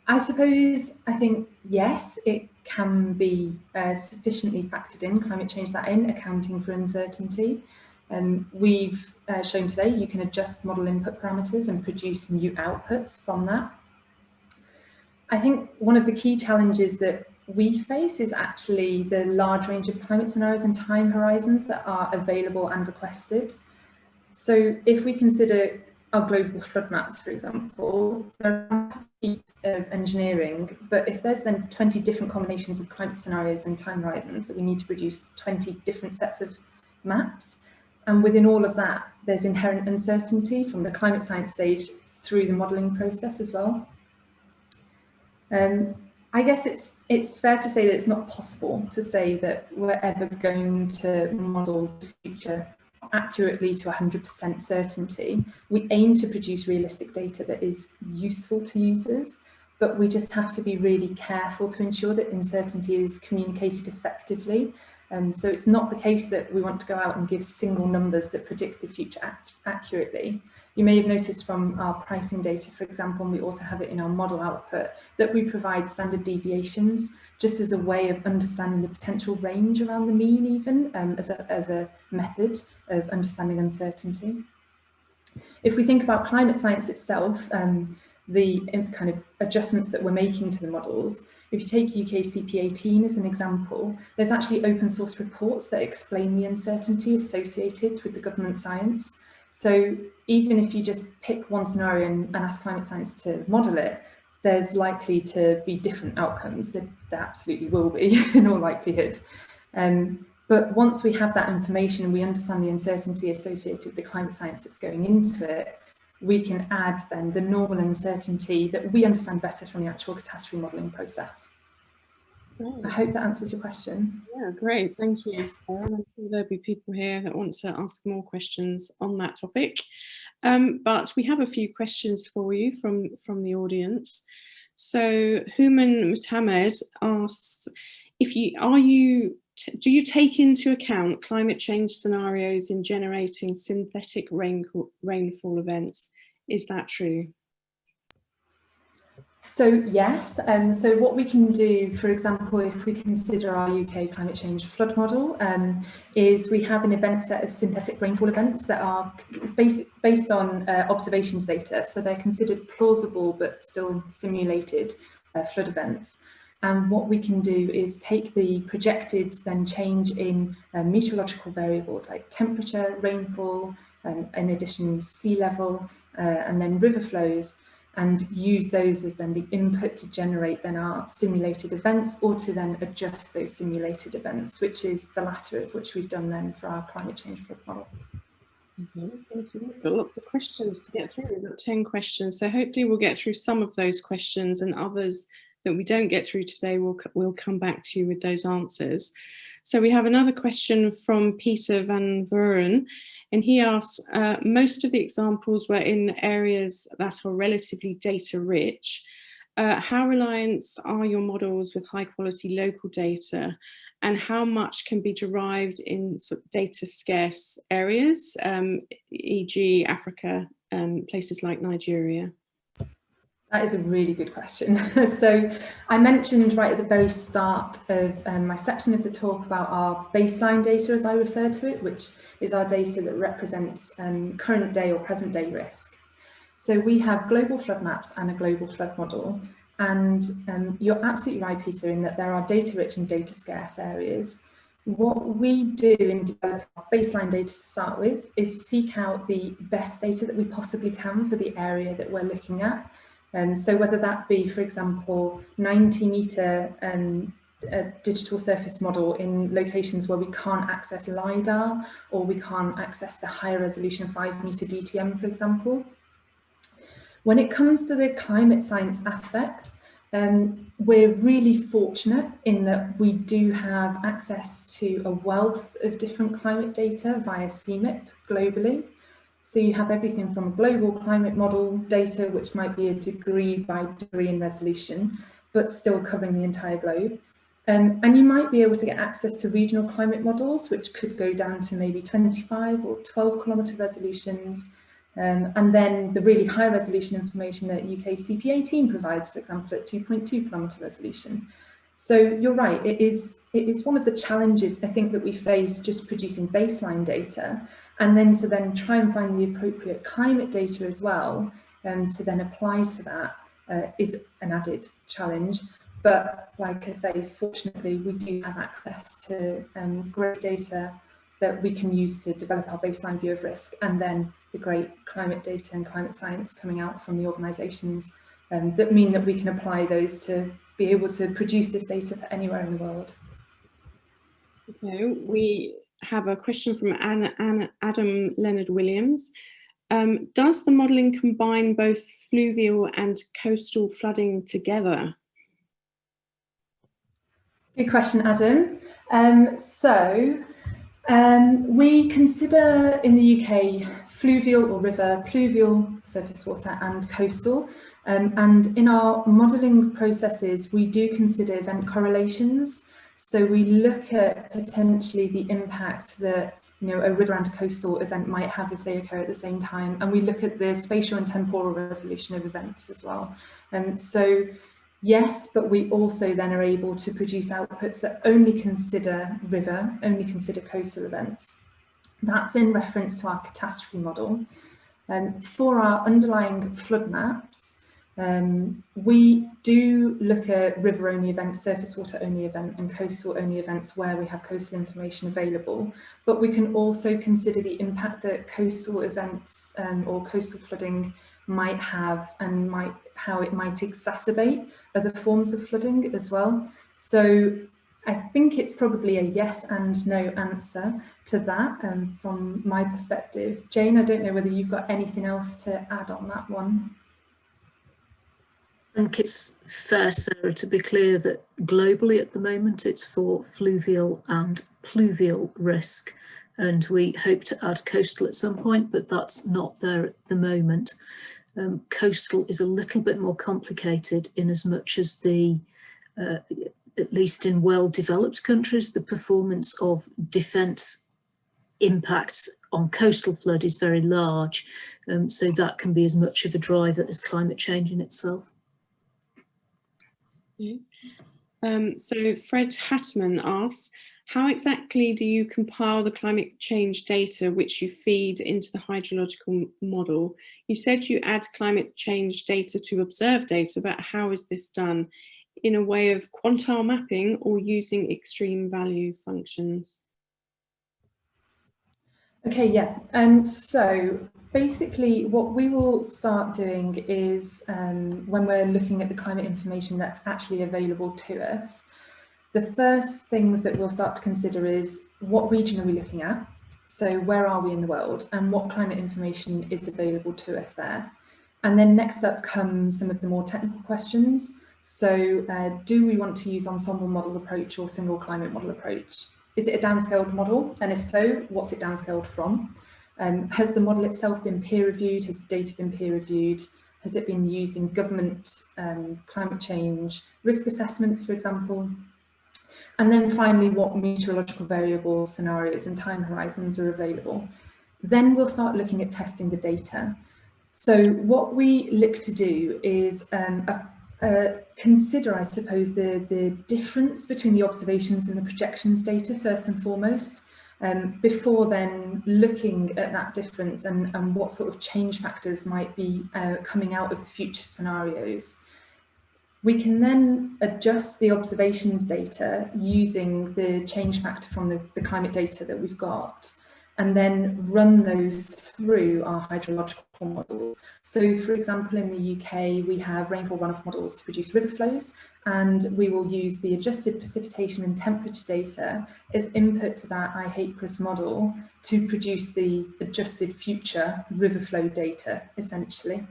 I think, yes, it can be sufficiently factored in, climate change that in, accounting for uncertainty. We've shown today you can adjust model input parameters and produce new outputs from that. I think one of the key challenges that we face is actually the large range of climate scenarios and time horizons that are available and requested. So if we consider our global flood maps, for example, there are vast feats of engineering, but if there's then 20 different combinations of climate scenarios and time horizons, that we need to produce 20 different sets of maps. And within all of that, there's inherent uncertainty from the climate science stage through the modelling process as well. I guess it's fair to say that it's not possible to say that we're ever going to model the future accurately to 100% certainty. We aim to produce realistic data that is useful to users, but we just have to be really careful to ensure that uncertainty is communicated effectively. So it's not the case that we want to go out and give single numbers that predict the future accurately. You may have noticed from our pricing data, for example, and we also have it in our model output, that we provide standard deviations just as a way of understanding the potential range around the mean, even as a method of understanding uncertainty. If we think about climate science itself, the kind of adjustments that we're making to the models, if you take UK CP18 as an example, there's actually open source reports that explain the uncertainty associated with the government science. So even if you just pick one scenario and ask climate science to model it, there's likely to be different outcomes. There absolutely will be in all likelihood. But once we have that information and we understand the uncertainty associated with the climate science that's going into it, we can add then the normal uncertainty that we understand better from the actual catastrophe modelling process. Great. I hope that answers your question. Yeah, great, thank you, Sarah. I'm sure there'll be people here that want to ask more questions on that topic. But we have a few questions for you from the audience. So Human Mutamed asks, do you take into account climate change scenarios in generating synthetic rainfall events? Is that true? So yes, so what we can do, for example, if we consider our UK climate change flood model, is we have an event set of synthetic rainfall events that are based on observations data. So they're considered plausible but still simulated flood events. And what we can do is take the projected then change in meteorological variables like temperature, rainfall, in addition sea level, and then river flows, and use those as then the input to generate then our simulated events, or to then adjust those simulated events, which is the latter of which we've done then for our climate change flood model. Okay, thank you. We've got lots of questions to get through. We've got 10 questions, so hopefully we'll get through some of those questions, and others that we don't get through today, we'll come back to you with those answers. So we have another question from Peter van Vuren, and he asks, most of the examples were in areas that are relatively data rich. How reliant are your models with high quality local data, and how much can be derived in sort of data scarce areas, e.g. Africa, places like Nigeria? That is a really good question. So I mentioned right at the very start of my section of the talk about our baseline data, as I refer to it, which is our data that represents current day or present day risk. So we have global flood maps and a global flood model. And you're absolutely right, Peter, in that there are data rich and data scarce areas. What we do in developing our baseline data to start with is seek out the best data that we possibly can for the area that we're looking at. So whether that be, for example, 90-metre digital surface model in locations where we can't access LiDAR, or we can't access the higher resolution 5-metre DTM, for example. When it comes to the climate science aspect, we're really fortunate in that we do have access to a wealth of different climate data via CMIP globally. So you have everything from global climate model data, which might be a degree by degree in resolution, but still covering the entire globe. And you might be able to get access to regional climate models, which could go down to maybe 25 or 12 kilometre resolutions. And then the really high resolution information that UK CP18 provides, for example, at 2.2 kilometre resolution. So you're right, it is one of the challenges I think that we face just producing baseline data, and then to then try and find the appropriate climate data as well, to then apply to that is an added challenge. But like I say, fortunately, we do have access to great data that we can use to develop our baseline view of risk, and then the great climate data and climate science coming out from the organisations that mean that we can apply those to be able to produce this data for anywhere in the world. Okay, we have a question from Adam Leonard Williams. Does the modelling combine both fluvial and coastal flooding together? Good question, Adam. So We consider in the UK fluvial or river, pluvial, surface water, and coastal. And in our modelling processes, we do consider event correlations. So we look at potentially the impact that a river and coastal event might have if they occur at the same time. And we look at the spatial and temporal resolution of events as well. So yes, but we also then are able to produce outputs that only consider river, only consider coastal events. That's in reference to our catastrophe model. For our underlying flood maps, we do look at river-only events, surface water-only event, and coastal-only events where we have coastal information available. But we can also consider the impact that coastal events or coastal flooding might have, and how it might exacerbate other forms of flooding as well. So I think it's probably a yes and no answer to that from my perspective. Jane, I don't know whether you've got anything else to add on that one. I think it's fair, Sarah, to be clear that globally at the moment it's for fluvial and pluvial risk, and we hope to add coastal at some point, but that's not there at the moment. Coastal is a little bit more complicated in as much as the, at least in well-developed countries, the performance of defence impacts on coastal flood is very large. So that can be as much of a driver as climate change in itself. So Fred Hatman asks, how exactly do you compile the climate change data which you feed into the hydrological model? You said you add climate change data to observed data, but how is this done? In a way of quantile mapping or using extreme value functions? Okay, yeah. So basically what we will start doing is when we're looking at the climate information that's actually available to us, the first things that we'll start to consider is what region are we looking at? So where are we in the world and what climate information is available to us there? And then next up come some of the more technical questions. So do we want to use ensemble model approach or single climate model approach? Is it a downscaled model? And if so, what's it downscaled from? Has the model itself been peer reviewed? Has the data been peer reviewed? Has it been used in government climate change risk assessments, for example? And then finally, what meteorological variables, scenarios and time horizons are available. Then we'll start looking at testing the data. So what we look to do is consider, I suppose, the difference between the observations and the projections data first and foremost, before then looking at that difference and what sort of change factors might be coming out of the future scenarios. We can then adjust the observations data using the change factor from the climate data that we've got, and then run those through our hydrological models. So for example, in the UK, we have rainfall runoff models to produce river flows, and we will use the adjusted precipitation and temperature data as input to that IHACRIS model to produce the adjusted future river flow data, essentially.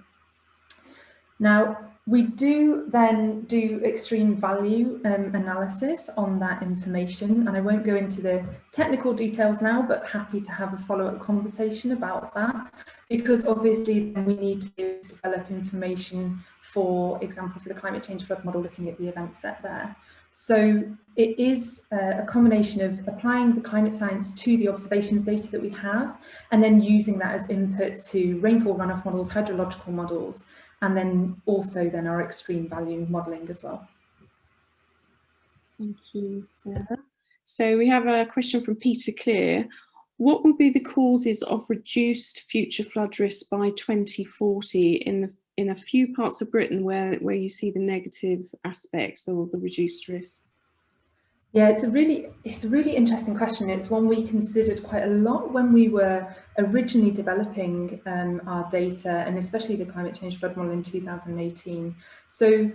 Now, we do then do extreme value analysis on that information, and I won't go into the technical details now, but happy to have a follow-up conversation about that, because obviously then we need to develop information, for example, for the climate change flood model, looking at the event set there. So it is a combination of applying the climate science to the observations data that we have, and then using that as input to rainfall runoff models, hydrological models, and then also then our extreme value modelling as well. Thank you, Sarah. So we have a question from Peter Clear. What will be the causes of reduced future flood risk by 2040 in a few parts of Britain where you see the negative aspects of the reduced risk? Yeah, it's a really interesting question. It's one we considered quite a lot when we were originally developing our data, and especially the climate change flood model in 2018. So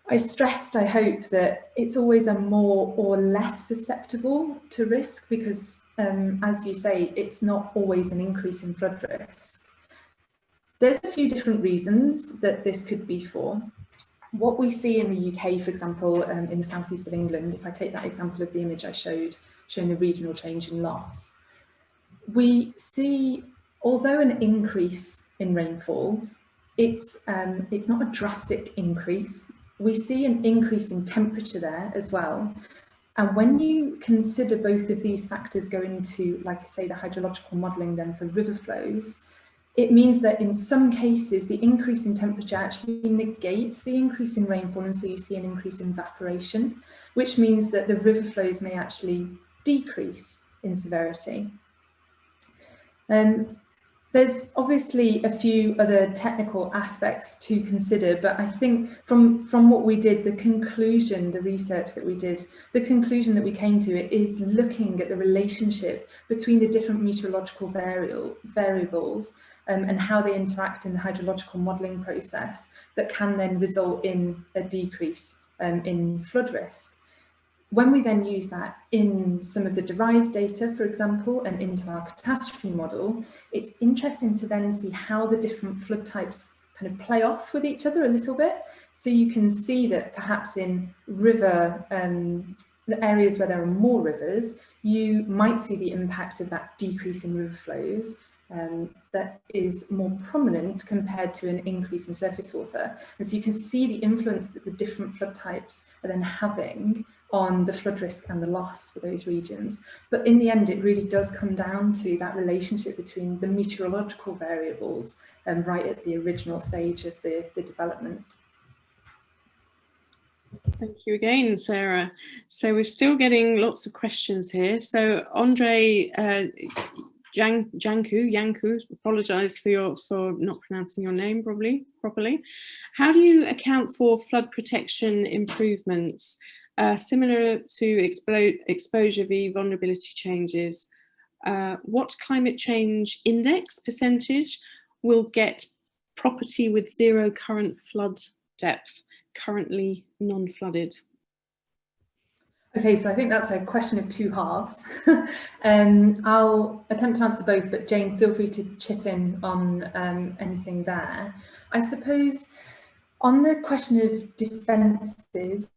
I stressed, I hope, that it's always a more or less susceptible to risk because, as you say, it's not always an increase in flood risk. There's a few different reasons that this could be for. What we see in the UK, for example, in the southeast of England, if I take that example of the image I showed showing the regional change in loss. We see, although an increase in rainfall, it's not a drastic increase. We see an increase in temperature there as well. And when you consider both of these factors go into, like I say, the hydrological modelling then for river flows, it means that in some cases, the increase in temperature actually negates the increase in rainfall, and so you see an increase in evaporation, which means that the river flows may actually decrease in severity. There's obviously a few other technical aspects to consider, but I think from what we did, the conclusion, the research that we did, the conclusion that we came to it is looking at the relationship between the different meteorological variables and how they interact in the hydrological modelling process that can then result in a decrease in flood risk. When we then use that in some of the derived data, for example, and into our catastrophe model, it's interesting to then see how the different flood types kind of play off with each other a little bit. So you can see that perhaps in river, the areas where there are more rivers, you might see the impact of that decrease in river flows that is more prominent compared to an increase in surface water. And so you can see the influence that the different flood types are then having on the flood risk and the loss for those regions. But in the end, it really does come down to that relationship between the meteorological variables right at the original stage of the development. Thank you again, Sarah. So we're still getting lots of questions here. So Andre Yanku, apologise for not pronouncing your name properly. How do you account for flood protection improvements similar to exposure v vulnerability changes? What climate change index percentage will get property with zero current flood depth currently non-flooded? Okay, so I think that's a question of two halves. I'll attempt to answer both, but Jane, feel free to chip in on anything there. I suppose on the question of defences,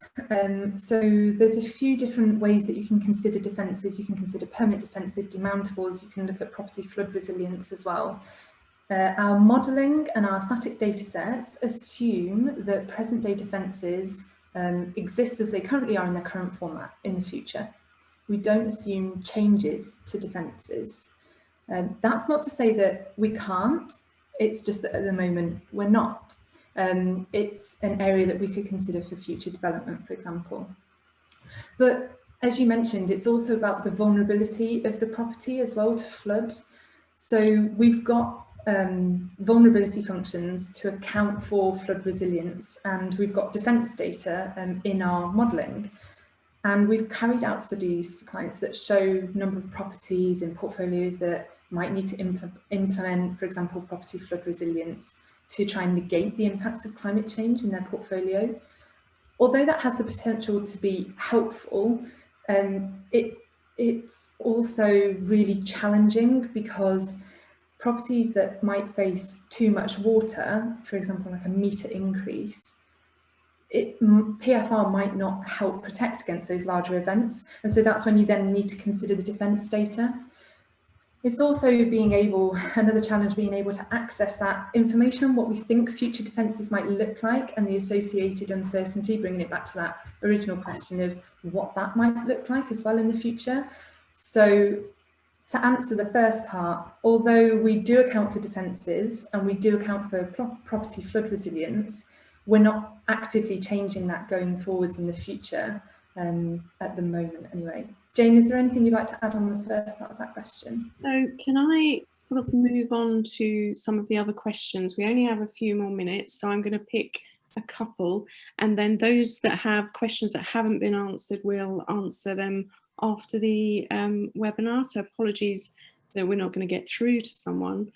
so there's a few different ways that you can consider defences. You can consider permanent defences, demountables, you can look at property flood resilience as well. Our modelling and our static data sets assume that present day defences exist as they currently are in their current format in the future. We don't assume changes to defences. That's not to say that we can't, it's just that at the moment we're not. It's an area that we could consider for future development, for example. But as you mentioned, it's also about the vulnerability of the property as well to flood. So we've got vulnerability functions to account for flood resilience, and we've got defence data in our modelling. And we've carried out studies for clients that show number of properties and portfolios that might need to implement, for example, property flood resilience to try and negate the impacts of climate change in their portfolio. Although that has the potential to be helpful, it's also really challenging because properties that might face too much water, for example, like a metre increase, PFR might not help protect against those larger events. And so that's when you then need to consider the defence data. It's also another challenge, being able to access that information on what we think future defences might look like and the associated uncertainty, bringing it back to that original question of what that might look like as well in the future. So to answer the first part, although we do account for defences and we do account for property flood resilience, we're not actively changing that going forwards in the future at the moment anyway. Jane, is there anything you'd like to add on the first part of that question? So can I sort of move on to some of the other questions? We only have a few more minutes, so I'm going to pick a couple, and then those that have questions that haven't been answered, we'll answer them after the webinar. So apologies that we're not going to get through to someone.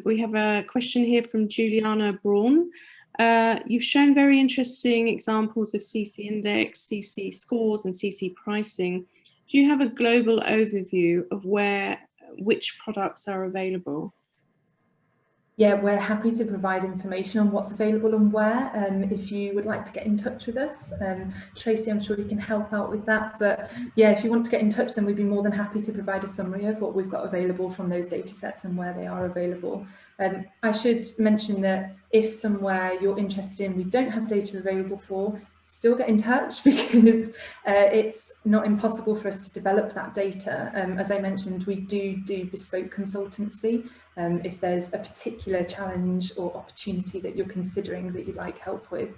We have a question here from Juliana Braun. You've shown very interesting examples of CC index, CC scores and CC pricing. Do you have a global overview of which products are available? Yeah, we're happy to provide information on what's available and where. If you would like to get in touch with us, Tracy, I'm sure you can help out with that. But yeah, if you want to get in touch, then we'd be more than happy to provide a summary of what we've got available from those data sets and where they are available. I should mention that if somewhere you're interested in we don't have data available for, still get in touch, because it's not impossible for us to develop that data. As I mentioned, we do bespoke consultancy. If there's a particular challenge or opportunity that you're considering that you'd like help with.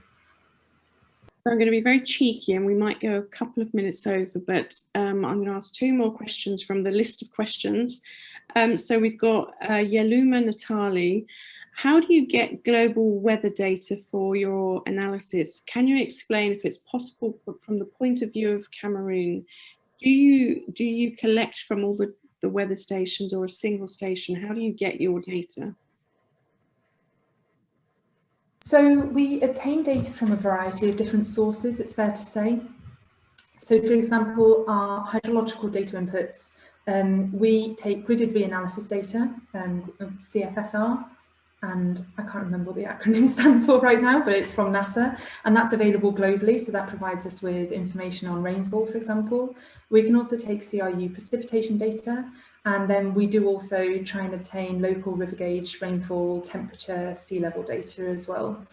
I'm going to be very cheeky and we might go a couple of minutes over, but I'm going to ask 2 more questions from the list of questions. So we've got Yeluma Natali. How do you get global weather data for your analysis? Can you explain if it's possible from the point of view of Cameroon? Do you collect from all the weather stations or a single station? How do you get your data? So we obtain data from a variety of different sources, it's fair to say. So for example, our hydrological data inputs, we take gridded reanalysis data, CFSR, and I can't remember what the acronym stands for right now, but it's from NASA, and that's available globally. So that provides us with information on rainfall, for example. We can also take CRU precipitation data, and then we do also try and obtain local river gauge, rainfall, temperature, sea level data as well,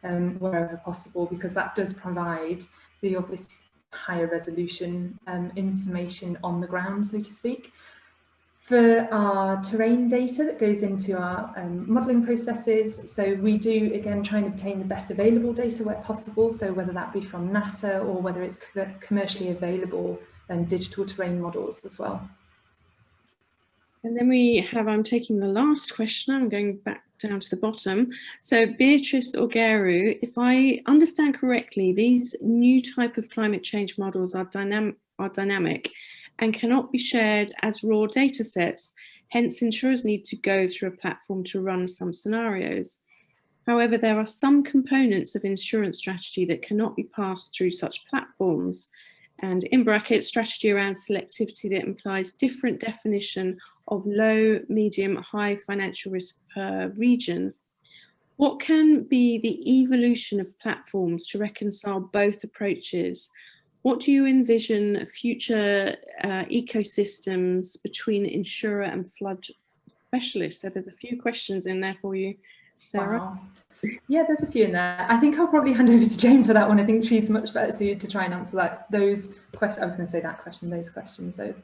wherever possible, because that does provide the obvious higher resolution information on the ground, so to speak. For our terrain data that goes into our modelling processes, so we do again try and obtain the best available data where possible, so whether that be from NASA or whether it's commercially available digital terrain models as well. And then we have, I'm taking the last question, I'm going back down to the bottom. So Beatrice Ogeru, if I understand correctly, these new type of climate change models are dynamic and cannot be shared as raw data sets. Hence, insurers need to go through a platform to run some scenarios. However, there are some components of insurance strategy that cannot be passed through such platforms. And in brackets, strategy around selectivity that implies different definition of low, medium, high financial risk per region. What can be the evolution of platforms to reconcile both approaches? What do you envision future ecosystems between insurer and flood specialists? So there's a few questions in there for you, Sarah. Wow. Yeah, there's a few in there. I think I'll probably hand over to Jane for that one. I think she's much better suited to try and answer those questions. I was going to say that question, those questions though.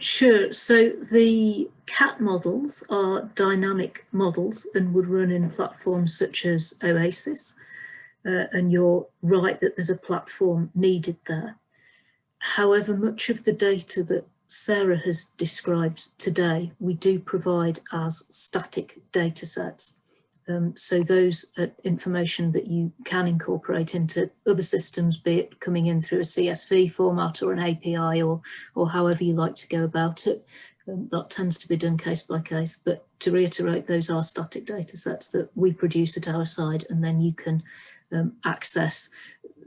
Sure. So the CAT models are dynamic models and would run in platforms such as Oasis. And you're right that there's a platform needed there. However, much of the data that Sarah has described today, we do provide as static data sets. So those information that you can incorporate into other systems, be it coming in through a CSV format or an API or however you like to go about it, that tends to be done case by case. But to reiterate, those are static data sets that we produce at our side, and then you can access,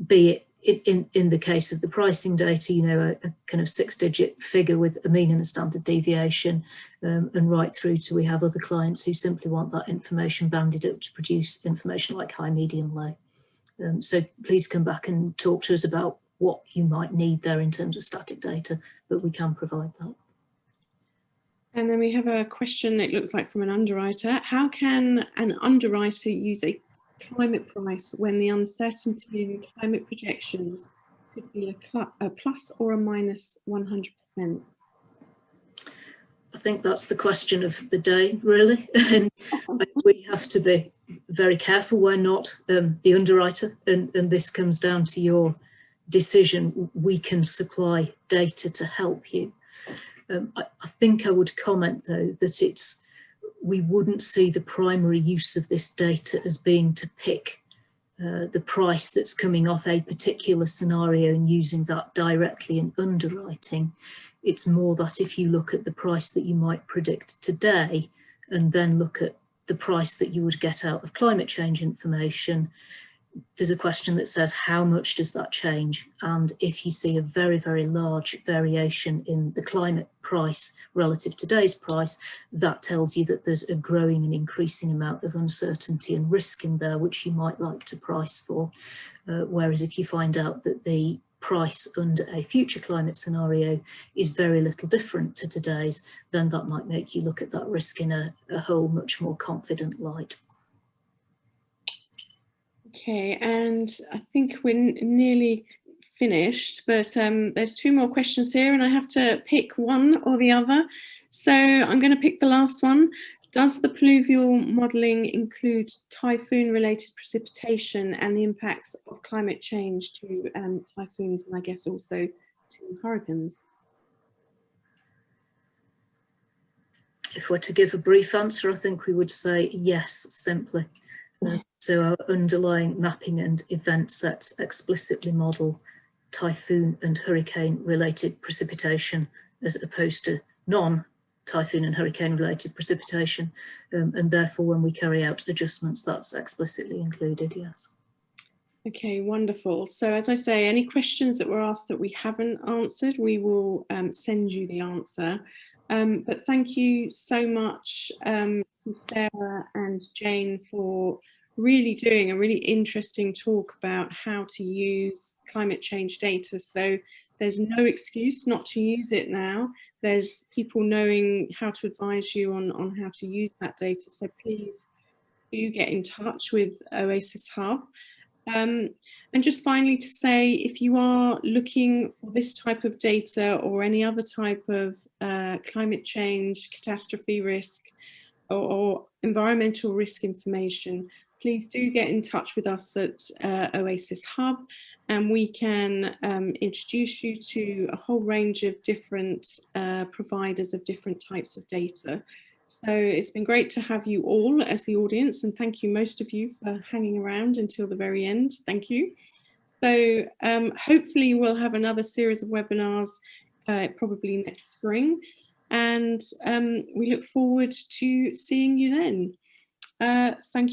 be it in the case of the pricing data, you know, a kind of 6-digit figure with a mean and a standard deviation, and right through to we have other clients who simply want that information banded up to produce information like high, medium, low. So please come back and talk to us about what you might need there in terms of static data, but we can provide that. And then we have a question, it looks like from an underwriter. How can an underwriter use a climate price when the uncertainty in climate projections could be a plus or a minus 100%? I think that's the question of the day, really. And we have to be very careful. We're not the underwriter, and this comes down to your decision. We can supply data to help you. I think I would comment, though, that we wouldn't see the primary use of this data as being to pick the price that's coming off a particular scenario and using that directly in underwriting. It's more that if you look at the price that you might predict today and then look at the price that you would get out of climate change information, there's a question that says, how much does that change? And if you see a very, very large variation in the climate price relative to today's price, that tells you that there's a growing and increasing amount of uncertainty and risk in there, which you might like to price for. Whereas if you find out that the price under a future climate scenario is very little different to today's, then that might make you look at that risk in a whole much more confident light. Okay, and I think we're nearly finished, but there's two more questions here and I have to pick one or the other. So I'm going to pick the last one. Does the pluvial modelling include typhoon-related precipitation and the impacts of climate change to typhoons and I guess also to hurricanes? If we're to give a brief answer, I think we would say yes, simply. So our underlying mapping and event sets explicitly model typhoon and hurricane related precipitation as opposed to non-typhoon and hurricane related precipitation. And therefore, when we carry out adjustments, that's explicitly included, yes. Okay, wonderful. So as I say, any questions that were asked that we haven't answered, we will send you the answer. But thank you so much, Sarah and Jane, for really doing a really interesting talk about how to use climate change data. So there's no excuse not to use it now. There's people knowing how to advise you on how to use that data. So please do get in touch with Oasis Hub. And just finally to say, if you are looking for this type of data or any other type of climate change, catastrophe risk, or environmental risk information, please do get in touch with us at Oasis Hub, and we can introduce you to a whole range of different providers of different types of data. So it's been great to have you all as the audience, and thank you, most of you, for hanging around until the very end. Thank you. So hopefully we'll have another series of webinars probably next spring, and we look forward to seeing you then. Thank you.